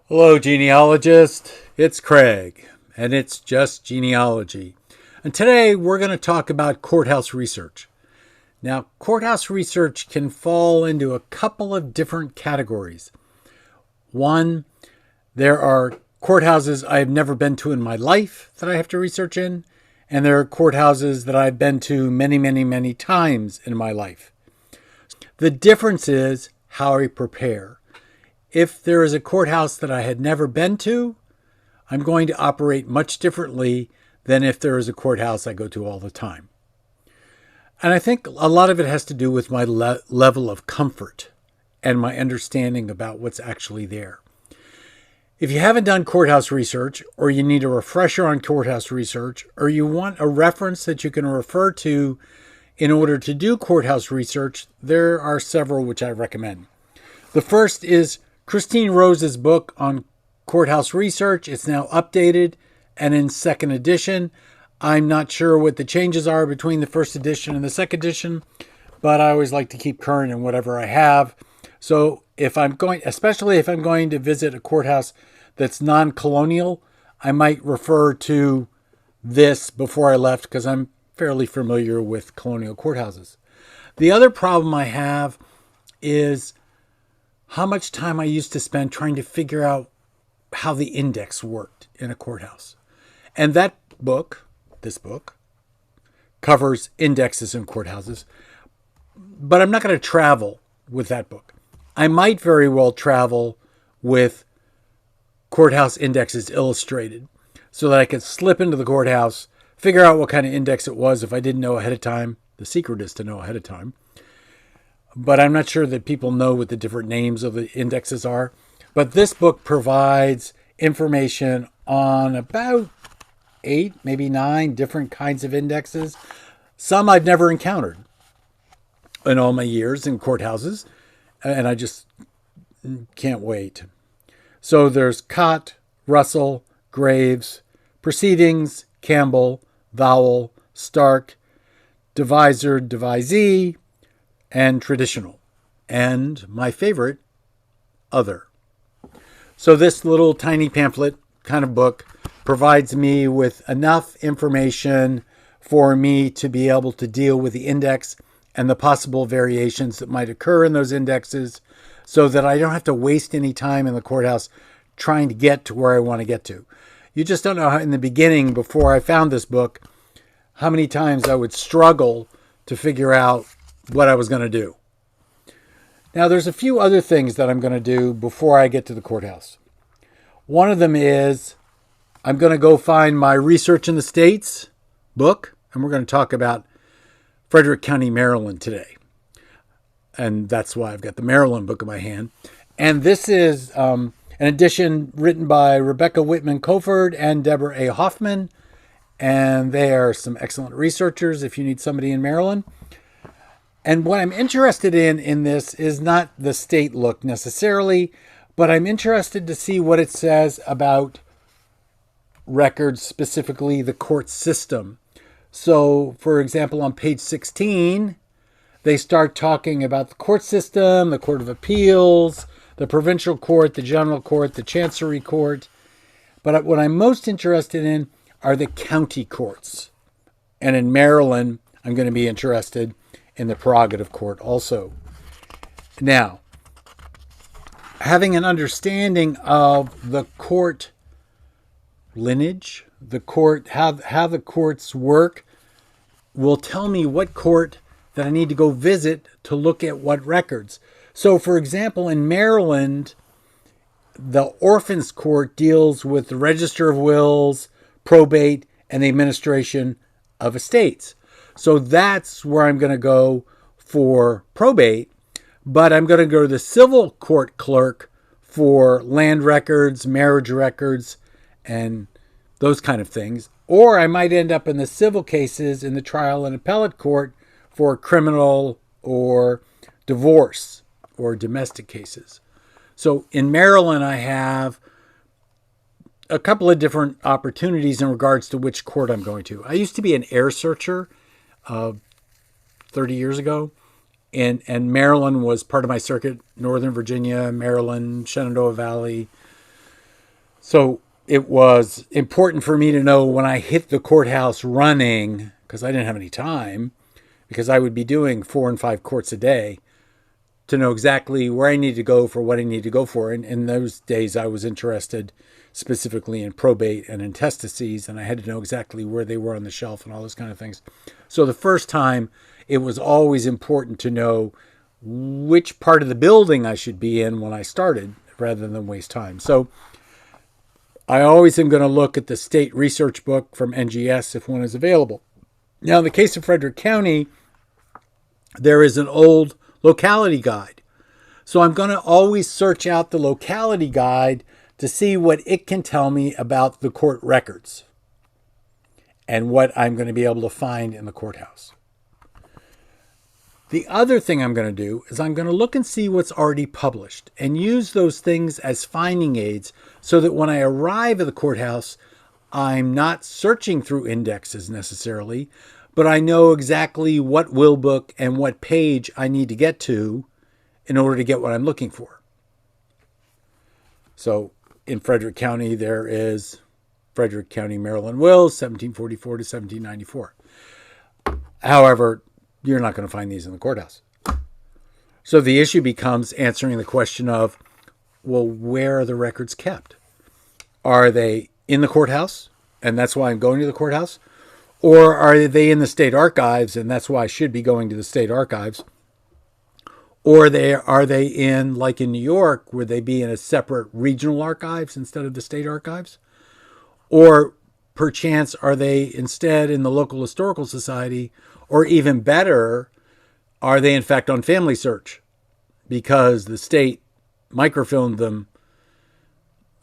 Hello, genealogist. It's Craig, and it's just genealogy. And today we're going to talk about courthouse research. Now, courthouse research can fall into a couple of different categories. One, there are courthouses I've never been to in my life that I have to research in, and there are courthouses that I've been to many times in my life. The difference is how I prepare. If there is a courthouse that I had never been to, I'm going to operate much differently than if there is a courthouse I go to all the time. And I think a lot of it has to do with my level of comfort and my understanding about what's actually there. If you haven't done courthouse research, or you need a refresher on courthouse research, or you want a reference that you can refer to in order to do courthouse research, there are several which I recommend. The first is Christine Rose's book on courthouse research. It's now updated and in second edition. I'm not sure what the changes are between the first edition and the second edition, but I always like to keep current in whatever I have. So especially if I'm going to visit a courthouse that's non-colonial, I might refer to this before I left because I'm fairly familiar with colonial courthouses. The other problem I have is how much time I used to spend trying to figure out how the index worked in a courthouse. And this book, covers indexes in courthouses, but I'm not going to travel with that book. I might very well travel with Courthouse Indexes Illustrated so that I could slip into the courthouse, figure out what kind of index it was if I didn't know ahead of time. The secret is to know ahead of time. But I'm not sure that people know what the different names of the indexes are. But this book provides information on about 8, maybe 9 different kinds of indexes. Some I've never encountered in all my years in courthouses, and I just can't wait. So there's Cott, Russell, Graves, Proceedings, Campbell, Vowell, Stark, Divisor, Devisee, and Traditional, and my favorite, Other. So this little tiny pamphlet kind of book provides me with enough information for me to be able to deal with the index and the possible variations that might occur in those indexes so that I don't have to waste any time in the courthouse trying to get to where I want to get to. You just don't know how in the beginning, before I found this book, how many times I would struggle to figure out what I was going to do. Now, there's a few other things that I'm going to do before I get to the courthouse. One of them is I'm going to go find my Research in the States book, and we're going to talk about Frederick County, Maryland today. And that's why I've got the Maryland book in my hand. And this is an edition written by Rebecca Whitman Coford and Deborah A. Hoffman. And they are some excellent researchers if you need somebody in Maryland. And what I'm interested in this is not the state look necessarily, but I'm interested to see what it says about records, specifically the court system. So, for example, on page 16, they start talking about the court system, the Court of Appeals, the Provincial Court, the General Court, the Chancery Court. But what I'm most interested in are the county courts. And in Maryland, I'm going to be interested in the prerogative court also. Now, having an understanding of the court lineage, the court, how the courts work, will tell me what court that I need to go visit to look at what records. So, for example, in Maryland, the Orphans Court deals with the Register of Wills, probate, and the administration of estates. So that's where I'm going to go for probate, but I'm going to go to the civil court clerk for land records, marriage records, and those kind of things. Or I might end up in the civil cases in the trial and appellate court for criminal or divorce or domestic cases. So in Maryland, I have a couple of different opportunities in regards to which court I'm going to. I used to be an heir searcher 30 years ago, and Maryland was part of my circuit. Northern Virginia, Maryland, Shenandoah Valley, So it was important for me to know when I hit the courthouse running, because I didn't have any time, because I would be doing 4 and 5 courts a day, to know exactly where I need to go for what I need to go for. And in those days, I was interested specifically in probate and intestacies, and I had to know exactly where they were on the shelf and all those kind of things. So the first time, it was always important to know which part of the building I should be in when I started, rather than waste time. So I always am going to look at the state research book from NGS if one is available. Now, in the case of Frederick County, there is an old locality guide. So I'm going to always search out the locality guide to see what it can tell me about the court records and what I'm going to be able to find in the courthouse. The other thing I'm going to do is I'm going to look and see what's already published and use those things as finding aids so that when I arrive at the courthouse, I'm not searching through indexes necessarily, but I know exactly what will book and what page I need to get to in order to get what I'm looking for. So in Frederick County, there is Frederick County, Maryland wills, 1744 to 1794. However, you're not going to find these in the courthouse. So the issue becomes answering the question of, well, where are the records kept? Are they in the courthouse, and that's why I'm going to the courthouse? Or are they in the state archives, and that's why I should be going to the state archives? Or are they in, like in New York, would they be in a separate regional archives instead of the state archives? Or perchance are they instead in the local historical society? Or even better, are they in fact on Family Search? Because the state microfilmed them,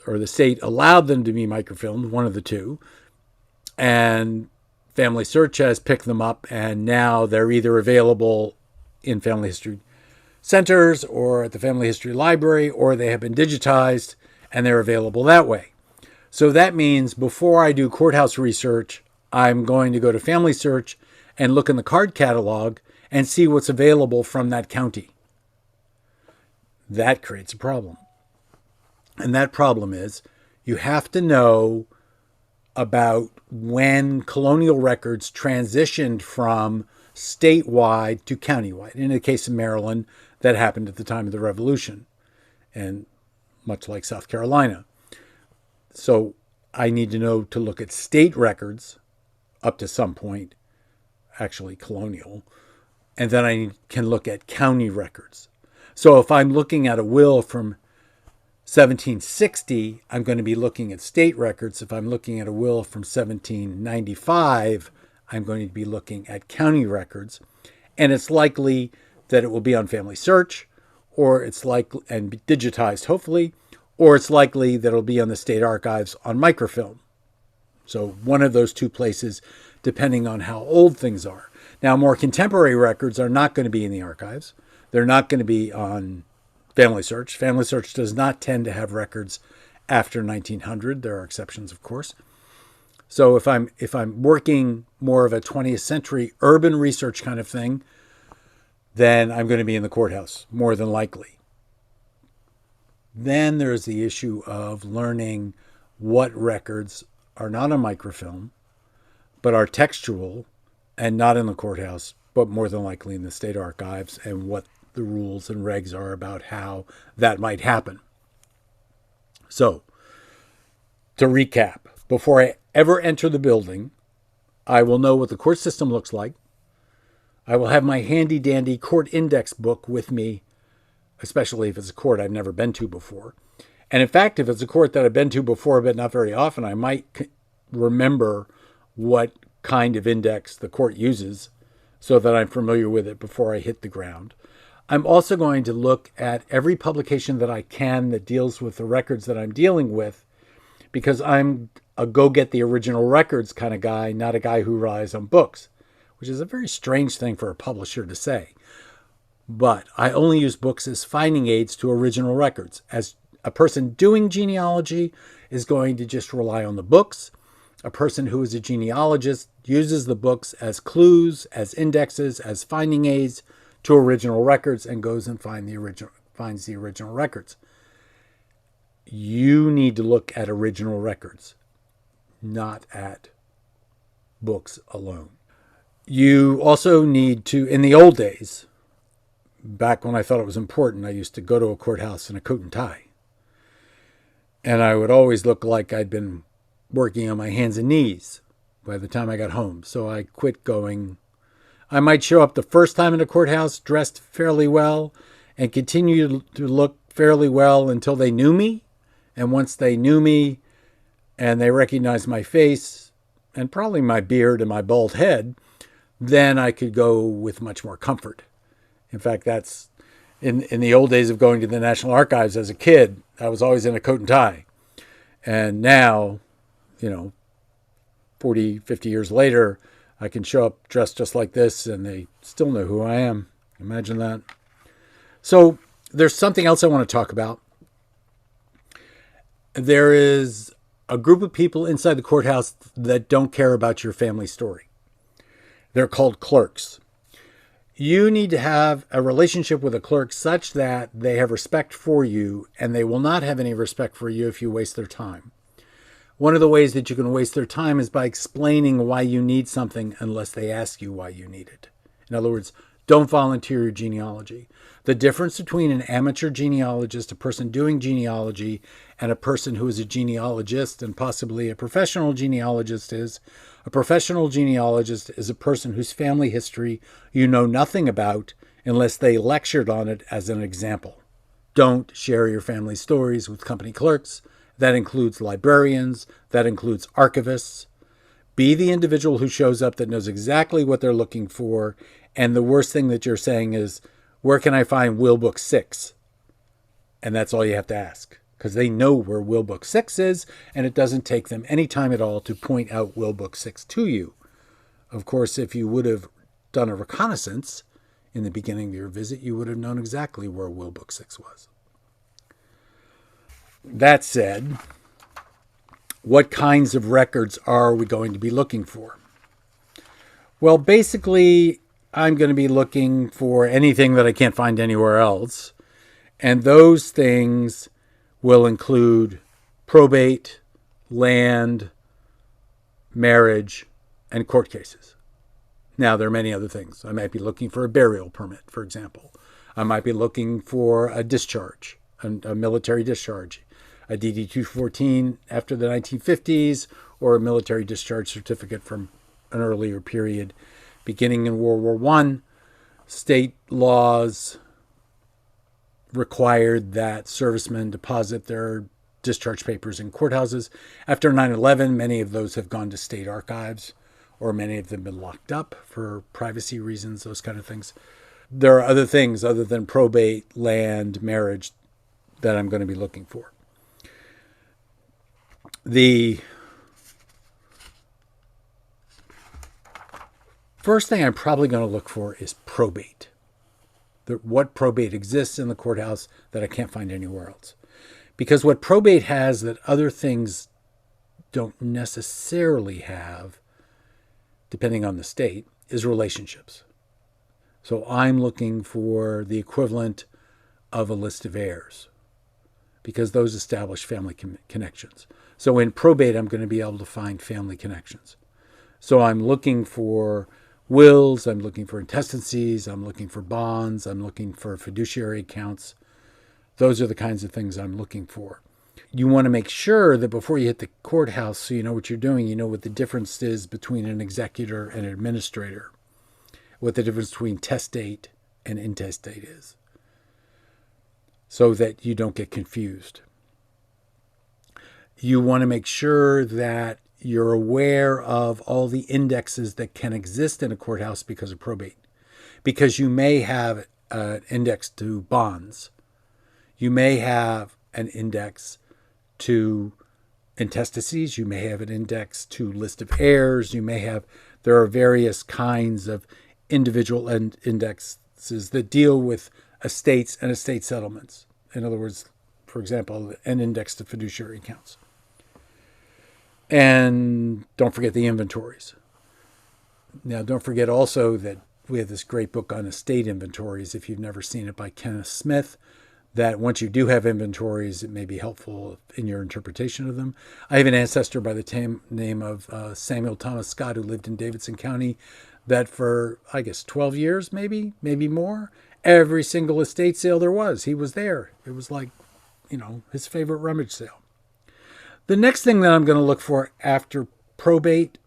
or the state allowed them to be microfilmed, one of the two, and Family Search has picked them up, and now they're either available in family history centers or at the Family History Library, or they have been digitized and they're available that way. So that means before I do courthouse research, I'm going to go to Family Search and look in the card catalog and see what's available from that county. That creates a problem. And that problem is you have to know about when colonial records transitioned from statewide to countywide. In the case of Maryland, that happened at the time of the Revolution, and much like South Carolina. So I need to know to look at state records up to some point, actually colonial, and then I can look at county records. So if I'm looking at a will from 1760, I'm going to be looking at state records. If I'm looking at a will from 1795, I'm going to be looking at county records. And it's likely that it will be on Family Search, or it's likely, and digitized hopefully, or it's likely that it'll be on the state archives on microfilm. So one of those two places, depending on how old things are. Now, more contemporary records are not going to be in the archives. They're not going to be on Family Search. Family Search does not tend to have records after 1900. There are exceptions, of course. So if I'm working more of a 20th century urban research kind of thing, then I'm going to be in the courthouse, more than likely. Then there's the issue of learning what records are not on microfilm, but are textual and not in the courthouse, but more than likely in the state archives, and what the rules and regs are about how that might happen. So, to recap, before I ever enter the building, I will know what the court system looks like. I will have my handy dandy court index book with me, especially if it's a court I've never been to before. And in fact, if it's a court that I've been to before, but not very often, I might remember what kind of index the court uses so that I'm familiar with it before I hit the ground. I'm also going to look at every publication that I can that deals with the records that I'm dealing with, because I'm a go get the original records kind of guy, not a guy who relies on books, which is a very strange thing for a publisher to say. But I only use books as finding aids to original records. As a person doing genealogy is going to just rely on the books. A person who is a genealogist uses the books as clues, as indexes, as finding aids to original records, and goes and finds the original records. you need to look at original records, not at books alone. You also need to, in the old days, back when I thought it was important, I used to go to a courthouse in a coat and tie. And I would always look like I'd been working on my hands and knees by the time I got home. So I quit going. I might show up the first time in a courthouse dressed fairly well and continue to look fairly well until they knew me. And once they knew me and they recognized my face and probably my beard and my bald head, then I could go with much more comfort. In fact, that's in the old days of going to the National Archives as a kid, I was always in a coat and tie. And now, 40, 50 years later, I can show up dressed just like this and they still know who I am. Imagine that. So there's something else I want to talk about. There is a group of people inside the courthouse that don't care about your family story. They're called clerks. You need to have a relationship with a clerk such that they have respect for you, and they will not have any respect for you if you waste their time. One of the ways that you can waste their time is by explaining why you need something unless they ask you why you need it. In other words, don't volunteer your genealogy. The difference between an amateur genealogist, a person doing genealogy, and a person who is a genealogist and possibly a professional genealogist is a professional genealogist is a person whose family history you know nothing about unless they lectured on it as an example. Don't share your family stories with company clerks. That includes librarians. That includes archivists. Be the individual who shows up that knows exactly what they're looking for. And the worst thing that you're saying is, where can I find Will Book 6? And that's all you have to ask, because they know where Will Book 6 is, and it doesn't take them any time at all to point out Will Book 6 to you. Of course, if you would have done a reconnaissance in the beginning of your visit, you would have known exactly where Will Book 6 was. That said, what kinds of records are we going to be looking for? Well, basically, I'm going to be looking for anything that I can't find anywhere else. And those things will include probate, land, marriage, and court cases. Now, there are many other things. I might be looking for a burial permit, for example. I might be looking for a discharge, a military discharge, a DD-214 after the 1950s, or a military discharge certificate from an earlier period. Beginning in World War I, state laws required that servicemen deposit their discharge papers in courthouses. After 9/11, many of those have gone to state archives, or many of them have been locked up for privacy reasons, those kind of things. There are other things other than probate, land, marriage that I'm going to be looking for. The first thing I'm probably going to look for is probate. What probate exists in the courthouse that I can't find anywhere else. Because what probate has that other things don't necessarily have, depending on the state, is relationships. So I'm looking for the equivalent of a list of heirs, because those establish family connections. So in probate, I'm going to be able to find family connections. So I'm looking for wills, I'm looking for intestacies, I'm looking for bonds, I'm looking for fiduciary accounts. Those are the kinds of things I'm looking for. You want to make sure that before you hit the courthouse, so you know what you're doing, you know what the difference is between an executor and an administrator, what the difference between testate and intestate is, so that you don't get confused. You want to make sure that you're aware of all the indexes that can exist in a courthouse because of probate. Because you may have an index to bonds. You may have an index to intestacies. You may have an index to list of heirs. There are various kinds of individual indexes that deal with estates and estate settlements. In other words, for example, an index to fiduciary accounts. And don't forget the inventories. Now, don't forget also that we have this great book on estate inventories. If you've never seen it, by Kenneth Smith, that once you do have inventories, it may be helpful in your interpretation of them. I have an ancestor by the name of Samuel Thomas Scott, who lived in Davidson County, that for, I guess, 12 years, maybe more, every single estate sale there was, he was there. It was like, his favorite rummage sale. The next thing that I'm going to look for after probate,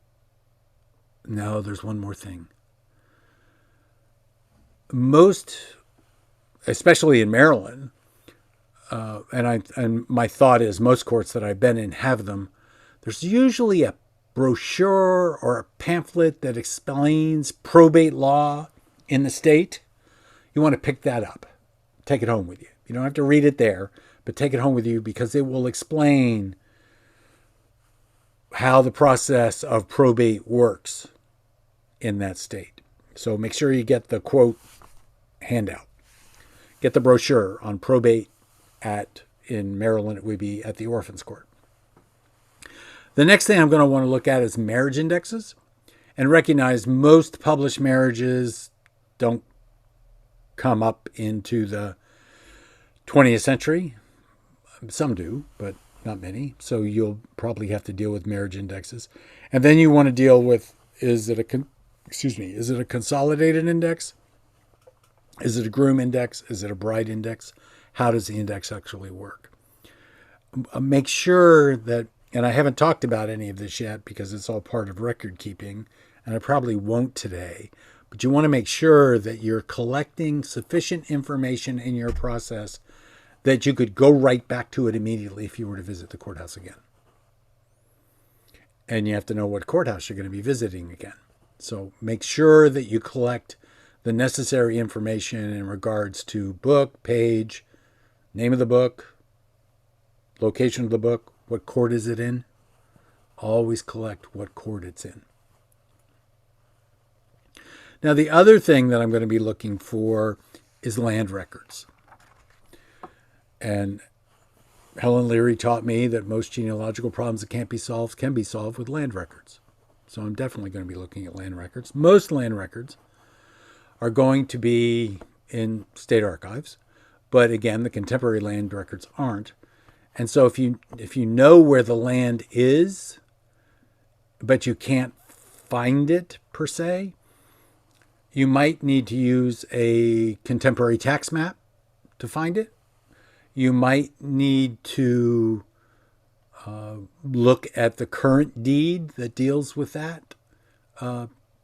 no, there's one more thing. Most, especially in Maryland, and my thought is most courts that I've been in have them, there's usually a brochure or a pamphlet that explains probate law in the state. You want to pick that up. Take it home with you. You don't have to read it there, but take it home with you because it will explain how the process of probate works in that state. So make sure you get the quote handout. Get the brochure on probate in Maryland, it would be at the Orphans Court. The next thing I'm going to want to look at is marriage indexes and recognize most published marriages don't come up into the 20th century. Some do, but not many. So you'll probably have to deal with marriage indexes. And then you want to deal with, is it a consolidated index? Is it a groom index? Is it a bride index? How does the index actually work? Make sure that, and I haven't talked about any of this yet because it's all part of record keeping, and I probably won't today, but you want to make sure that you're collecting sufficient information in your process that you could go right back to it immediately if you were to visit the courthouse again. And you have to know what courthouse you're going to be visiting again. So make sure that you collect the necessary information in regards to book, page, name of the book, location of the book, what court is it in. Always collect what court it's in. Now, the other thing that I'm going to be looking for is land records. And Helen Leary taught me that most genealogical problems that can't be solved can be solved with land records. So I'm definitely going to be looking at land records. Most land records are going to be in state archives, but again, the contemporary land records aren't. And so if you know where the land is, but you can't find it per se, you might need to use a contemporary tax map to find it. You might need to look at the current deed that deals with that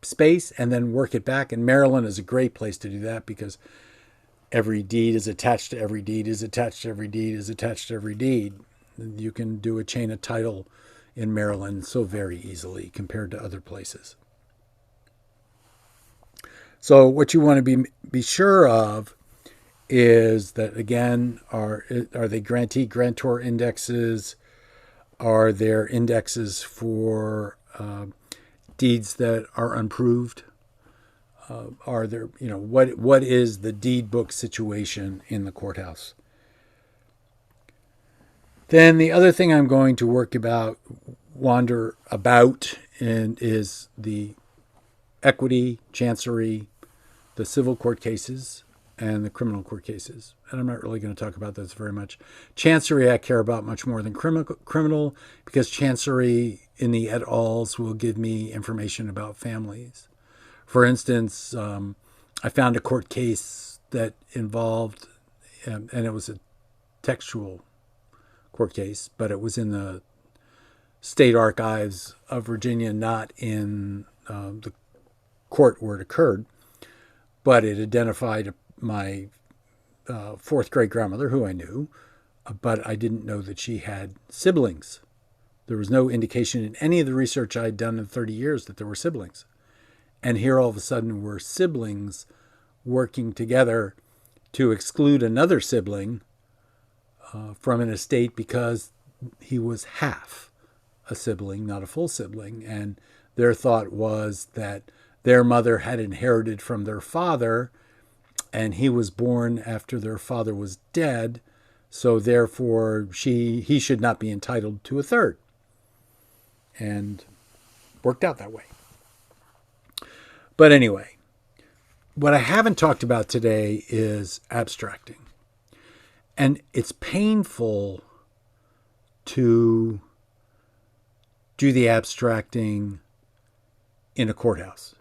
space and then work it back. And Maryland is a great place to do that because every deed is attached to every deed is attached to every deed is attached to every deed. You can do a chain of title in Maryland so very easily compared to other places. So what you want to be sure of is that, again, are they grantee, grantor indexes? Are there indexes for deeds that are unproved? Are there, what is the deed book situation in the courthouse? Then the other thing I'm going to wander about is the equity, chancery, the civil court cases, and the criminal court cases. And I'm not really going to talk about those very much. Chancery I care about much more than criminal because chancery in the et als will give me information about families. For instance, I found a court case that involved, and it was a textual court case, but it was in the state archives of Virginia, not in the court where it occurred. But it identified my fourth great grandmother, who I knew, but I didn't know that she had siblings. There was no indication in any of the research I had done in 30 years that there were siblings. And here all of a sudden were siblings working together to exclude another sibling from an estate because he was half a sibling, not a full sibling. And their thought was that their mother had inherited from their father, and he was born after their father was dead, so therefore he should not be entitled to a third. And worked out that way. But anyway, what I haven't talked about today is abstracting. And it's painful to do the abstracting in a courthouse.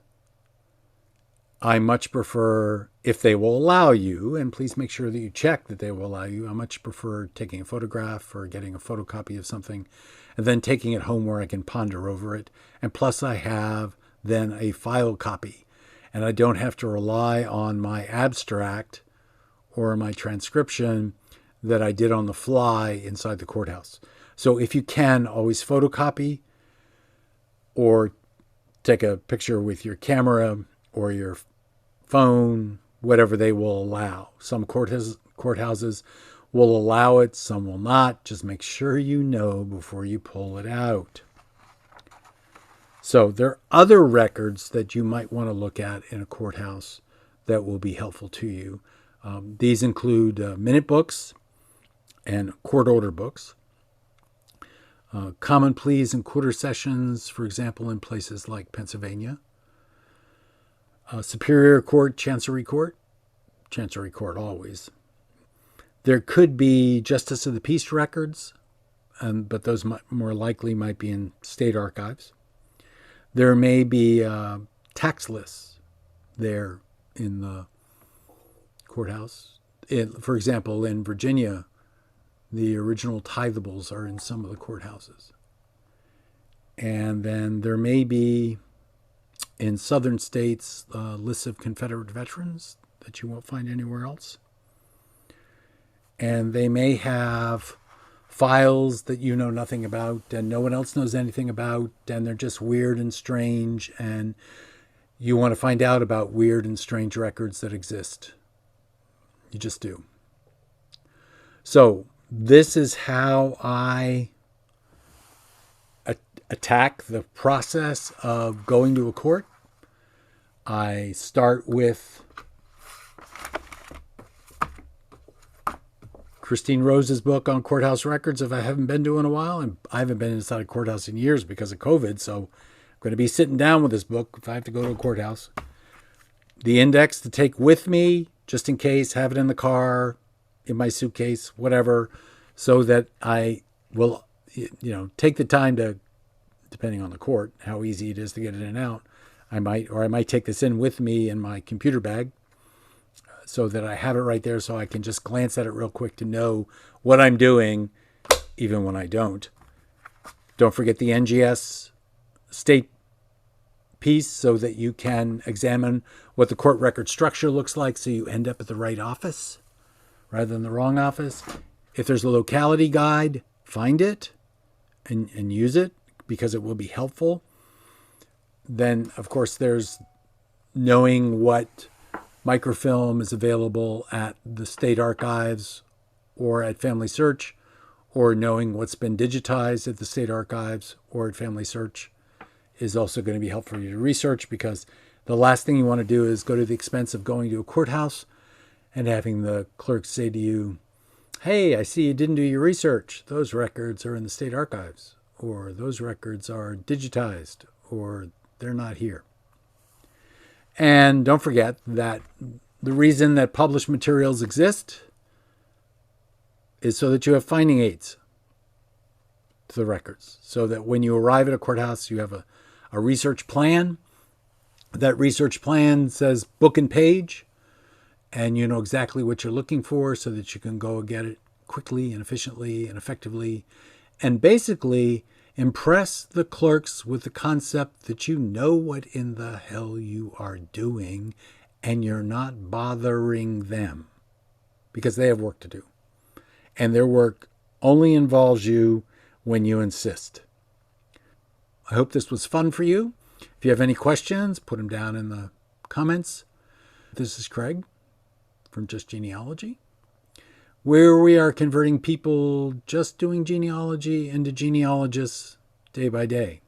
I much prefer, if they will allow you, and please make sure that you check that they will allow you, I much prefer taking a photograph or getting a photocopy of something and then taking it home where I can ponder over it. And plus I have then a file copy, and I don't have to rely on my abstract or my transcription that I did on the fly inside the courthouse. So if you can, always photocopy or take a picture with your camera or your phone, whatever they will allow. Some courthouses will allow it, some will not. Just make sure you know before you pull it out. So there are other records that you might want to look at in a courthouse that will be helpful to you. These include minute books and court order books. Common pleas and quarter sessions, for example, in places like Pennsylvania. Superior Court, Chancery Court always. There could be Justice of the Peace records, but those more likely might be in state archives. There may be tax lists there in the courthouse. For example, in Virginia, the original tithables are in some of the courthouses. And then there may be, in southern states, lists of Confederate veterans that you won't find anywhere else. And they may have files that you know nothing about and no one else knows anything about, and they're just weird and strange, and you want to find out about weird and strange records that exist. You just do. So this is how I attack the process of going to a court. I start with Christine Rose's book on courthouse records if I haven't been to in a while. And I haven't been inside a courthouse in years because of COVID, so I'm going to be sitting down with this book if I have to go to a courthouse. The index to take with me, just in case, have it in the car, in my suitcase, whatever, so that I will, take the time to, depending on the court, how easy it is to get it in and out. I might take this in with me in my computer bag so that I have it right there so I can just glance at it real quick to know what I'm doing, even when I don't. Don't forget the NGS state piece so that you can examine what the court record structure looks like so you end up at the right office rather than the wrong office. If there's a locality guide, find it and use it because it will be helpful. Then, of course, there's knowing what microfilm is available at the state archives or at Family Search, or knowing what's been digitized at the state archives or at Family Search is also going to be helpful for you to research, because the last thing you want to do is go to the expense of going to a courthouse and having the clerk say to you, "Hey, I see you didn't do your research. Those records are in the state archives," or "Those records are digitized," or "They're not here." And don't forget that the reason that published materials exist is so that you have finding aids to the records, so that when you arrive at a courthouse, you have a research plan. That research plan says book and page, and you know exactly what you're looking for so that you can go and get it quickly and efficiently and effectively, and basically impress the clerks with the concept that you know what in the hell you are doing and you're not bothering them because they have work to do. And their work only involves you when you insist. I hope this was fun for you. If you have any questions, put them down in the comments. This is Craig from Just Genealogy, where we are converting people just doing genealogy into genealogists day by day.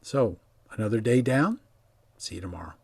So, another day down. See you tomorrow.